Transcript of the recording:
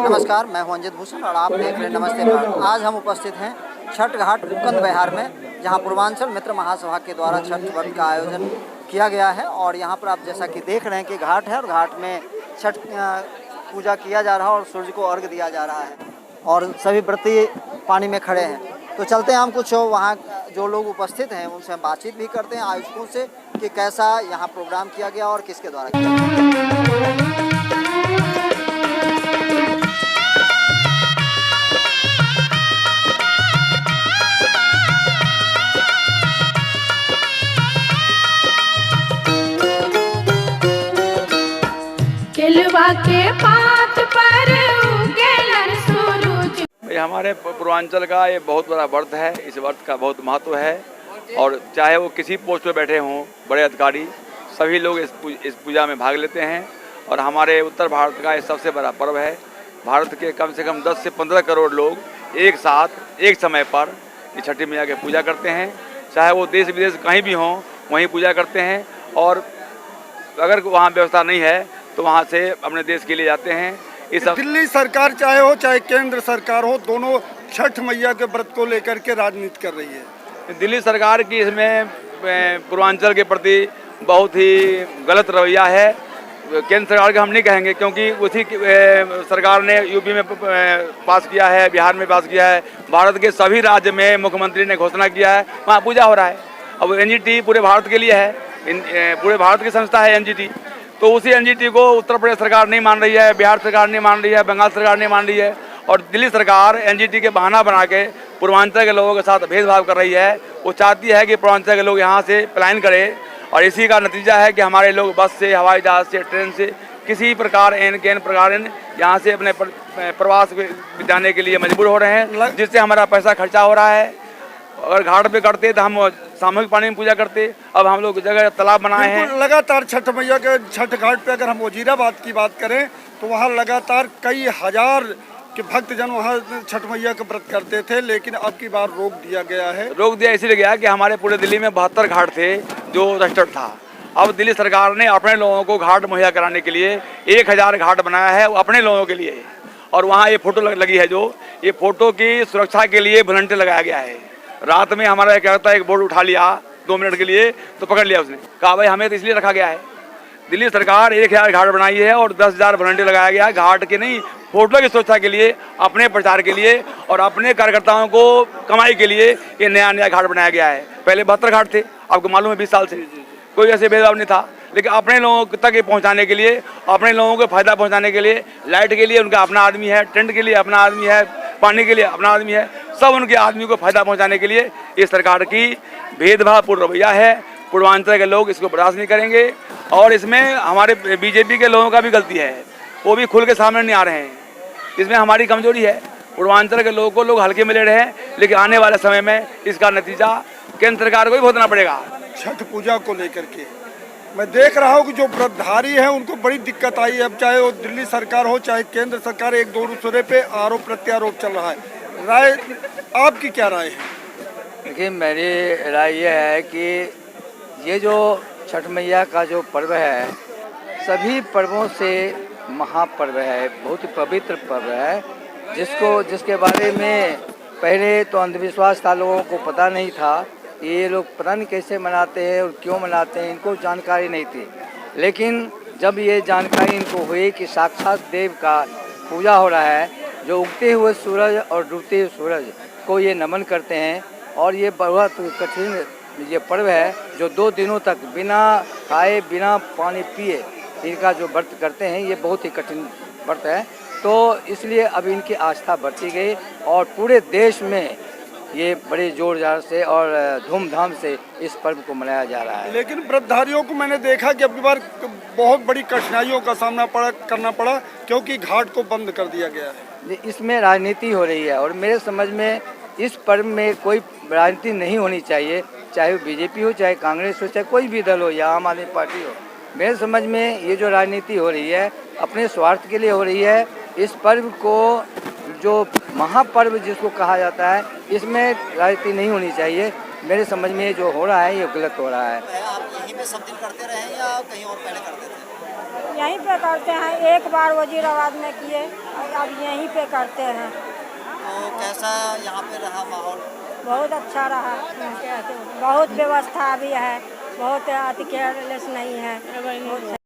नमस्कार, मैं हूं अंजित भूषण और आप देख रहे हैं नमस्ते भारत। आज हम उपस्थित हैं छठ घाट मुकंद बिहार में, जहां पूर्वांचल मित्र महासभा के द्वारा छठ व्रत का आयोजन किया गया है। और यहां पर आप जैसा कि देख रहे हैं कि घाट है और घाट में छठ पूजा किया जा रहा है और सूर्य को अर्घ्य दिया जा रहा है और सभी व्रती पानी में खड़े हैं। तो चलते हैं, हम कुछ वहाँ जो लोग उपस्थित हैं उनसे हम बातचीत भी करते हैं, आयोजकों से, कि कैसा यहाँ प्रोग्राम किया गया और किसके द्वारा किया गया। केलवा के पात पर उगेलन सूरज। हमारे पूर्वांचल का ये बहुत बड़ा व्रत है। इस व्रत का बहुत महत्व है और चाहे वो किसी पोस्ट पे बैठे हों, बड़े अधिकारी, सभी लोग इस पूजा में भाग लेते हैं। और हमारे उत्तर भारत का ये सबसे बड़ा पर्व है। भारत के कम से कम 10 से 15 करोड़ लोग एक साथ एक समय पर इस छठी मैया की पूजा करते हैं। चाहे वो देश विदेश कहीं भी हों, वहीं पूजा करते हैं। और अगर वहाँ व्यवस्था नहीं है तो वहाँ से अपने देश के लिए जाते हैं। इस दिल्ली सरकार चाहे हो चाहे केंद्र सरकार हो, दोनों छठ मैया के व्रत को लेकर के राजनीति कर रही है। दिल्ली सरकार की इसमें पूर्वांचल के प्रति बहुत ही गलत रवैया है। केंद्र सरकार का हम नहीं कहेंगे, क्योंकि उसी सरकार ने यूपी में पास किया है, बिहार में पास किया है। भारत के सभी राज्य में मुख्यमंत्री ने घोषणा किया है, वहाँ पूजा हो रहा है। अब एनजीटी पूरे भारत के लिए है, पूरे भारत की संस्था है एनजीटी। तो उसी एनजीटी को उत्तर प्रदेश सरकार नहीं मान रही है, बिहार सरकार नहीं मान रही है, बंगाल सरकार नहीं मान रही है। और दिल्ली सरकार एनजीटी के बहाना बना के पूर्वांचल के लोगों के साथ भेदभाव कर रही है। वो चाहती है कि पूर्वांचल के लोग यहाँ से पलायन करें और इसी का नतीजा है कि हमारे लोग बस से, हवाई जहाज से, ट्रेन से, किसी प्रकार यहाँ से अपने प्रवास बिताने के लिए मजबूर हो रहे हैं, जिससे हमारा पैसा खर्चा हो रहा है। अगर घाट पे करते तो हम सामूहिक पानी में पूजा करते। अब हम लोग जगह तालाब बनाए हैं। लगातार छठ मैया के छठ घाट पे अगर हम वजीराबाद की बात करें तो वहाँ लगातार कई हजार के भक्तजन वहाँ छठ मैया का व्रत करते थे, लेकिन अब की बार रोक दिया गया है। रोक दिया इसलिए गया कि हमारे पूरे दिल्ली में 72 घाट थे जो रजिस्टर्ड था। अब दिल्ली सरकार ने अपने लोगों को घाट मुहैया कराने के लिए 1000 घाट बनाया है, वो अपने लोगों के लिए। और वहाँ ये फोटो लगी है, जो ये फोटो की सुरक्षा के लिए वॉलंटियर लगाया गया है। रात में हमारा क्या होता है, एक बोर्ड उठा लिया 2 मिनट के लिए तो पकड़ लिया उसने, कहा भाई हमें तो इसलिए रखा गया है। दिल्ली सरकार 1000 घाट बनाई है और 10,000 वॉलंटियर लगाया गया है, घाट के नहीं, फोटो की सुरक्षा के लिए, अपने प्रचार के लिए और अपने कार्यकर्ताओं को कमाई के लिए ये नया घाट बनाया गया है। पहले 72 घाट थे, आपको मालूम है, 20 साल से कोई ऐसे भेदभाव नहीं था। लेकिन अपने लोगों तक ये पहुँचाने के लिए, अपने लोगों को फायदा पहुँचाने के लिए, लाइट के लिए उनका अपना आदमी है, टेंट के लिए अपना आदमी है, पानी के लिए अपना आदमी है, सब उनके आदमी को फायदा पहुंचाने के लिए ये सरकार की भेदभावपूर्ण रवैया है। पूर्वांचल के लोग इसको बर्दाश्त नहीं करेंगे और इसमें हमारे बीजेपी के लोगों का भी गलती है, वो भी खुल के सामने नहीं आ रहे हैं। इसमें हमारी कमजोरी है। पूर्वांचल के लोगों को लोग हल्के में ले रहे हैं, लेकिन आने वाले समय में इसका नतीजा केंद्र सरकार को भी भुगतना पड़ेगा। छठ पूजा को लेकर के मैं देख रहा हूँ कि जो व्रतधारी है उनको बड़ी दिक्कत आई है। अब चाहे वो दिल्ली सरकार हो चाहे केंद्र सरकार, एक दूसरे पे आरोप प्रत्यारोप चल रहा है। राय, आपकी क्या राय है? देखिए, मेरी राय ये है कि ये जो छठ मैया का जो पर्व है, सभी पर्वों से महापर्व है, बहुत ही पवित्र पर्व है, जिसके बारे में पहले तो अंधविश्वास था, लोगों को पता नहीं था। ये लोग पता नहीं कैसे मनाते हैं और क्यों मनाते हैं, इनको जानकारी नहीं थी। लेकिन जब ये जानकारी इनको हुई कि साक्षात देव का पूजा हो रहा है, जो उगते हुए सूरज और डूबते हुए सूरज को ये नमन करते हैं, और ये बहुत कठिन ये पर्व है जो 2 दिनों तक बिना खाए बिना पानी पिए इनका जो व्रत करते हैं, ये बहुत ही कठिन व्रत है। तो इसलिए अब इनकी आस्था बढ़ती गई और पूरे देश में ये बड़े जोर जार से और धूमधाम से इस पर्व को मनाया जा रहा है। लेकिन व्रतधारियों को मैंने देखा कि अब की बार बहुत बड़ी कठिनाइयों का सामना करना पड़ा, क्योंकि घाट को बंद कर दिया गया है। इसमें राजनीति हो रही है और मेरे समझ में इस पर्व में कोई राजनीति नहीं होनी चाहिए, चाहे वो बीजेपी हो, चाहे कांग्रेस हो, चाहे कोई भी दल हो या आम आदमी पार्टी हो। मेरे समझ में ये जो राजनीति हो रही है अपने स्वार्थ के लिए हो रही है। इस पर्व को जो महापर्व जिसको कहा जाता है, इसमें राजनीति नहीं होनी चाहिए। मेरे समझ में जो हो रहा है ये गलत हो रहा है। आप यहीं पे सब दिन करते रहे या कहीं और पहले करते थे? यहीं पे करते हैं। एक बार वजीराबाद में किए और अब यहीं पे करते हैं। तो कैसा यहाँ पे रहा माहौल? बहुत अच्छा रहा। बहुत व्यवस्था भी है, बहुत अति केयरलेस नहीं है। बहुत